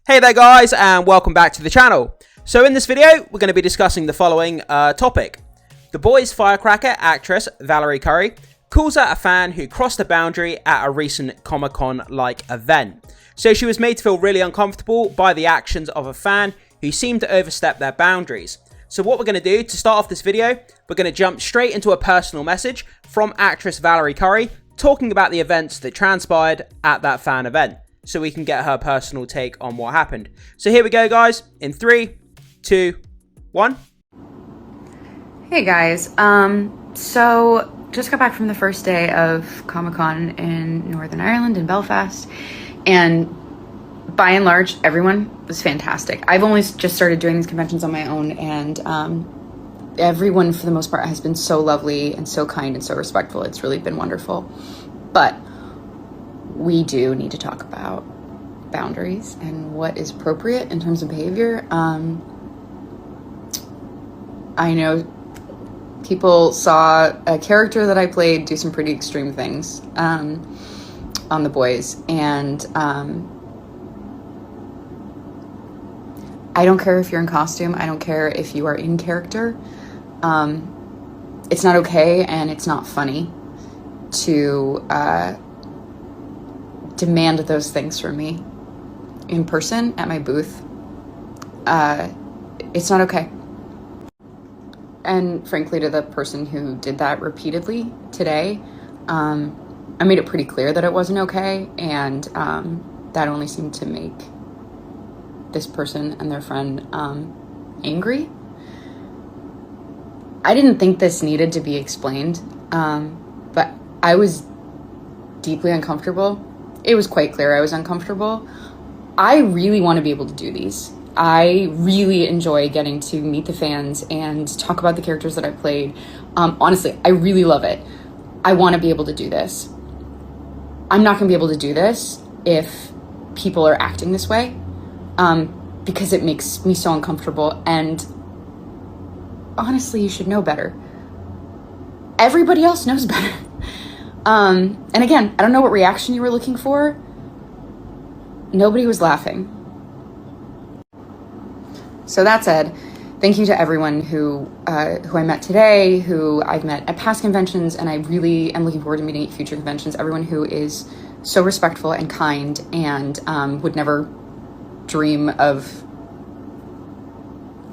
Hey there guys, and welcome back to the channel. So in this video, we're going to be discussing the following topic. The Boys Firecracker actress Valorie Curry calls out a fan who crossed a boundary at a recent Comic-Con-like event. So she was made to feel really uncomfortable by the actions of a fan who seemed to overstep their boundaries. So what we're going to do to start off this video, we're going to jump straight into a personal message from actress Valorie Curry talking about the events that transpired at that fan event, so we can get her personal take on what happened. So here we go, guys, in 3, 2, 1. Hey guys, so just got back from the first day of Comic-Con in Northern Ireland in Belfast, and by and large, everyone was fantastic. I've only just started doing these conventions on my own, and everyone for the most part has been so lovely and so kind and so respectful. It's really been wonderful. But we do need to talk about boundaries and what is appropriate in terms of behavior. I know people saw a character that I played do some pretty extreme things on The Boys, and I don't care if you're in costume. I don't care if you are in character. It's not okay, and it's not funny to demand those things from me in person at my booth. It's not okay. And frankly, to the person who did that repeatedly today, I made it pretty clear that it wasn't okay, and that only seemed to make this person and their friend angry. I didn't think this needed to be explained, but I was deeply uncomfortable. It was quite clear I was uncomfortable. I really want to be able to do these. I really enjoy getting to meet the fans and talk about the characters that I played. Honestly, I really love it. I want to be able to do this. I'm not going to be able to do this if people are acting this way, because it makes me so uncomfortable, and honestly, you should know better. Everybody else knows better. And again, I don't know what reaction you were looking for. Nobody was laughing. So that said, thank you to everyone who I met today, who I've met at past conventions, and I really am looking forward to meeting at future conventions. Everyone who is so respectful and kind and would never dream of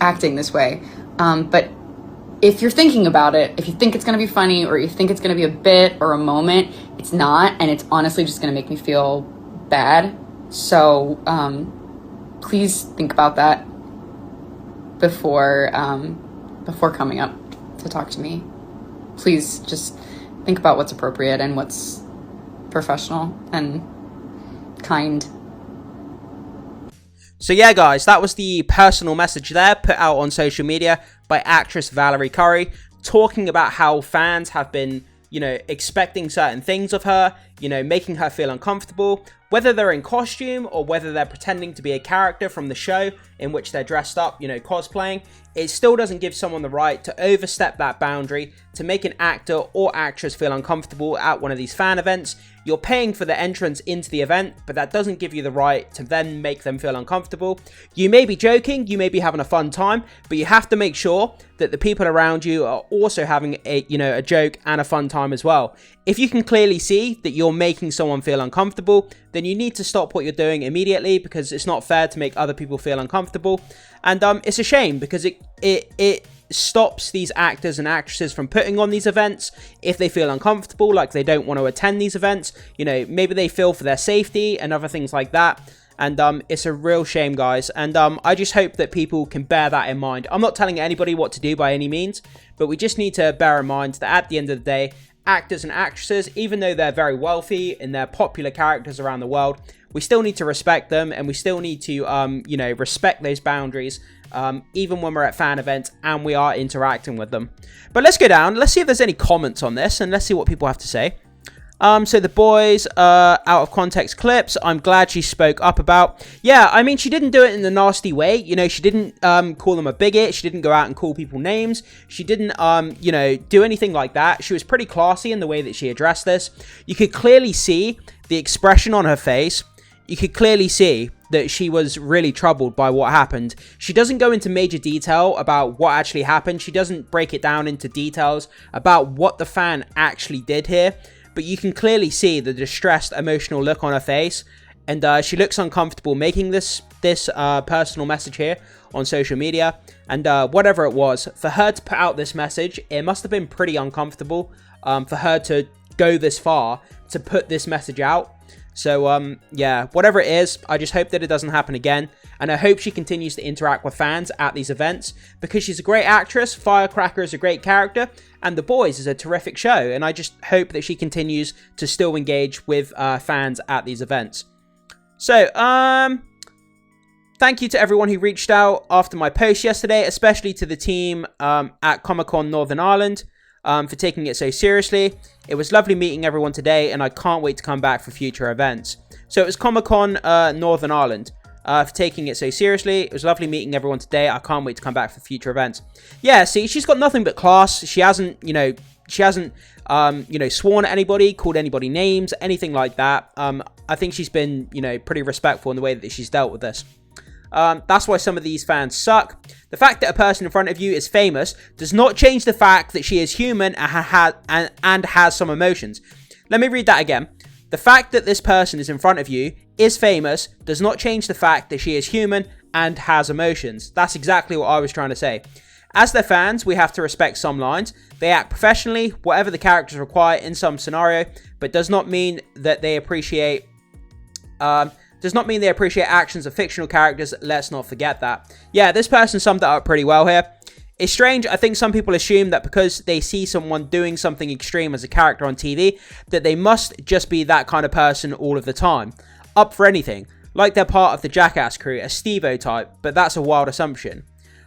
acting this way. But if you're thinking about it, if you think it's going to be funny, or you think it's going to be a bit or a moment, it's not, and it's honestly just going to make me feel bad. So please think about that before coming up to talk to me. Please just think about what's appropriate and what's professional and kind. So yeah, guys, that was the personal message there put out on social media by actress Valorie Curry, talking about how fans have been, expecting certain things of her, making her feel uncomfortable, whether they're in costume or whether they're pretending to be a character from the show in which they're dressed up, cosplaying. It still doesn't give someone the right to overstep that boundary, to make an actor or actress feel uncomfortable at one of these fan events. You're paying for the entrance into the event, but that doesn't give you the right to then make them feel uncomfortable. You may be joking, you may be having a fun time, but you have to make sure that the people around you are also having a joke and a fun time as well. If you can clearly see that you're making someone feel uncomfortable, then you need to stop what you're doing immediately, because it's not fair to make other people feel uncomfortable. And it's a shame, because it stops these actors and actresses from putting on these events if they feel uncomfortable, like they don't want to attend these events. Maybe they feel for their safety and other things like that. And it's a real shame, guys. And I just hope that people can bear that in mind. I'm not telling anybody what to do by any means, but we just need to bear in mind that at the end of the day, actors and actresses, even though they're very wealthy and they're popular characters around the world, we still need to respect them, and we still need to, respect those boundaries, even when we're at fan events and we are interacting with them. But let's go down. Let's see if there's any comments on this, and let's see what people have to say. So The Boys, out of context clips, I'm glad she spoke up about. Yeah, I mean, she didn't do it in a nasty way. She didn't call them a bigot. She didn't go out and call people names. She didn't, do anything like that. She was pretty classy in the way that she addressed this. You could clearly see the expression on her face. You could clearly see that she was really troubled by what happened. She doesn't go into major detail about what actually happened. She doesn't break it down into details about what the fan actually did here. But you can clearly see the distressed, emotional look on her face. And she looks uncomfortable making this personal message here on social media. And whatever it was, for her to put out this message, it must have been pretty uncomfortable for her to go this far to put this message out. So, yeah, whatever it is, I just hope that it doesn't happen again. And I hope she continues to interact with fans at these events, because she's a great actress, Firecracker is a great character, and The Boys is a terrific show. And I just hope that she continues to still engage with fans at these events. So, thank you to everyone who reached out after my post yesterday, especially to the team at Comic-Con Northern Ireland for taking it so seriously. It was lovely meeting everyone today, and I can't wait to come back for future events. So it was Comic-Con Northern Ireland for taking it so seriously. It was lovely meeting everyone today. I can't wait to come back for future events. Yeah, see, she's got nothing but class. She hasn't, sworn at anybody, called anybody names, anything like that. I think she's been, pretty respectful in the way that she's dealt with this. That's why some of these fans suck. The fact that a person in front of you is famous does not change the fact that she is human and has some emotions. Let me read that again. The fact that this person is in front of you is famous does not change the fact that she is human and has emotions. That's exactly what I was trying to say. As their fans, we have to respect some lines. They act professionally, whatever the characters require in some scenario, but does not mean that they appreciate actions of fictional characters. Let's not forget that. Yeah, this person summed it up pretty well here. It's strange. I think some people assume that because they see someone doing something extreme as a character on TV, that they must just be that kind of person all of the time. Up for anything. Like they're part of the Jackass crew, a Steve-O type, but that's a wild assumption.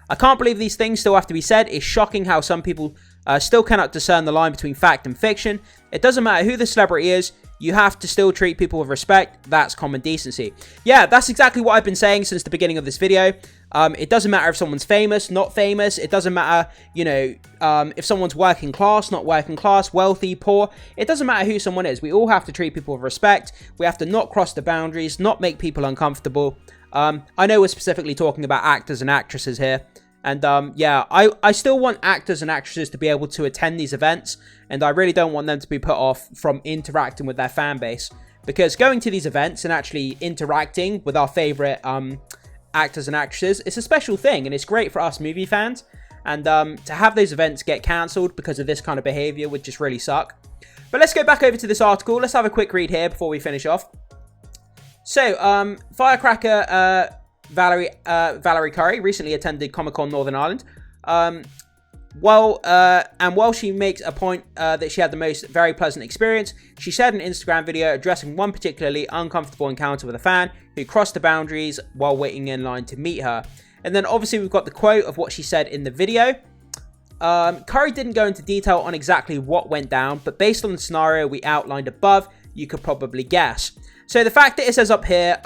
I can't believe these things still have to be said. It's shocking how some people still cannot discern the line between fact and fiction. It doesn't matter who the celebrity is. You have to still treat people with respect. That's common decency. Yeah, that's exactly what I've been saying since the beginning of this video. It doesn't matter if someone's famous, not famous. It doesn't matter, if someone's working class, not working class, wealthy, poor. It doesn't matter who someone is. We all have to treat people with respect. We have to not cross the boundaries, not make people uncomfortable. I know we're specifically talking about actors and actresses here. And yeah, I still want actors and actresses to be able to attend these events, and I really don't want them to be put off from interacting with their fan base, because going to these events and actually interacting with our favorite actors and actresses, it's a special thing, and it's great for us movie fans. And to have those events get cancelled because of this kind of behavior would just really suck. But let's go back over to this article. Let's have a quick read here before we finish off. So Firecracker Valorie Curry recently attended Comic-Con Northern Ireland. While she makes a point that she had the most very pleasant experience, she shared an Instagram video addressing one particularly uncomfortable encounter with a fan who crossed the boundaries while waiting in line to meet her. And then obviously we've got the quote of what she said in the video. Curry didn't go into detail on exactly what went down, but based on the scenario we outlined above, you could probably guess. So the fact that it says up here,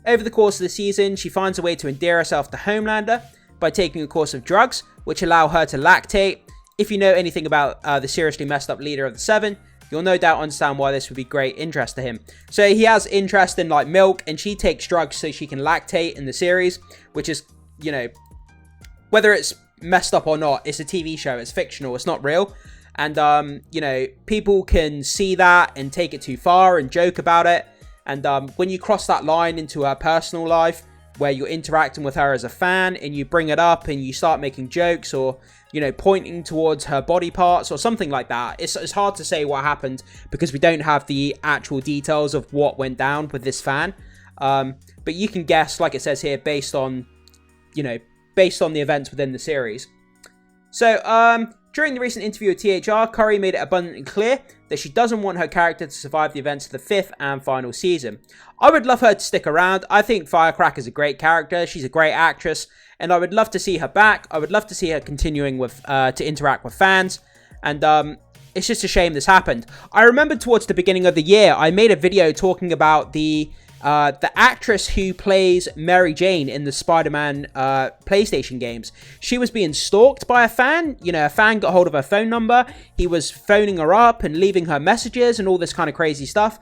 over the course of the season, she finds a way to endear herself to Homelander by taking a course of drugs, which allow her to lactate. If you know anything about the seriously messed up leader of the Seven, you'll no doubt understand why this would be great interest to him. So he has interest in like milk, and she takes drugs so she can lactate in the series, which is, whether it's messed up or not, it's a TV show, it's fictional, it's not real. And, people can see that and take it too far and joke about it. And when you cross that line into her personal life, where you're interacting with her as a fan and you bring it up and you start making jokes or, pointing towards her body parts or something like that, it's hard to say what happened because we don't have the actual details of what went down with this fan. But you can guess, like it says here, based on the events within the series. So, during the recent interview with THR, Curry made it abundantly clear that she doesn't want her character to survive the events of the 5th and final season. I would love her to stick around. I think Firecracker is a great character. She's a great actress, and I would love to see her back. I would love to see her continuing with to interact with fans, and it's just a shame this happened. I remember towards the beginning of the year, I made a video talking about the actress who plays Mary Jane in the Spider-Man PlayStation games. She was being stalked by a fan. A fan got hold of her phone number. He was phoning her up and leaving her messages and all this kind of crazy stuff.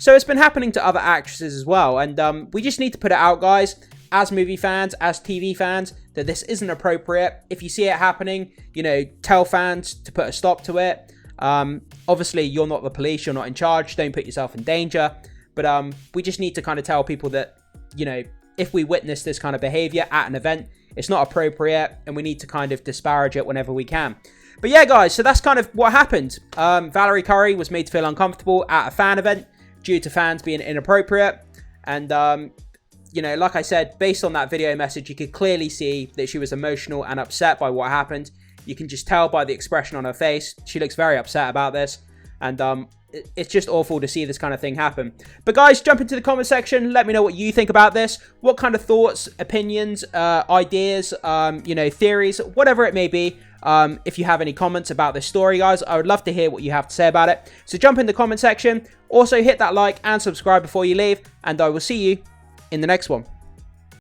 So it's been happening to other actresses as well. And we just need to put it out, guys, as movie fans, as TV fans, that this isn't appropriate. If you see it happening, you know, tell fans to put a stop to it. Obviously, you're not the police. You're not in charge. Don't put yourself in danger. But we just need to kind of tell people that, you know, if we witness this kind of behavior at an event, it's not appropriate, and we need to kind of disparage it whenever we can. But yeah, guys, so that's kind of what happened. Valorie Curry was made to feel uncomfortable at a fan event due to fans being inappropriate. And, you know, like I said, based on that video message, you could clearly see that she was emotional and upset by what happened. You can just tell by the expression on her face. She looks very upset about this. And it's just awful to see this kind of thing happen. But guys, jump into the comment section. Let me know what you think about this. What kind of thoughts, opinions, ideas, you know, theories, whatever it may be. If you have any comments about this story, guys, I would love to hear what you have to say about it. So jump in the comment section. Also, hit that like and subscribe before you leave. And I will see you in the next one.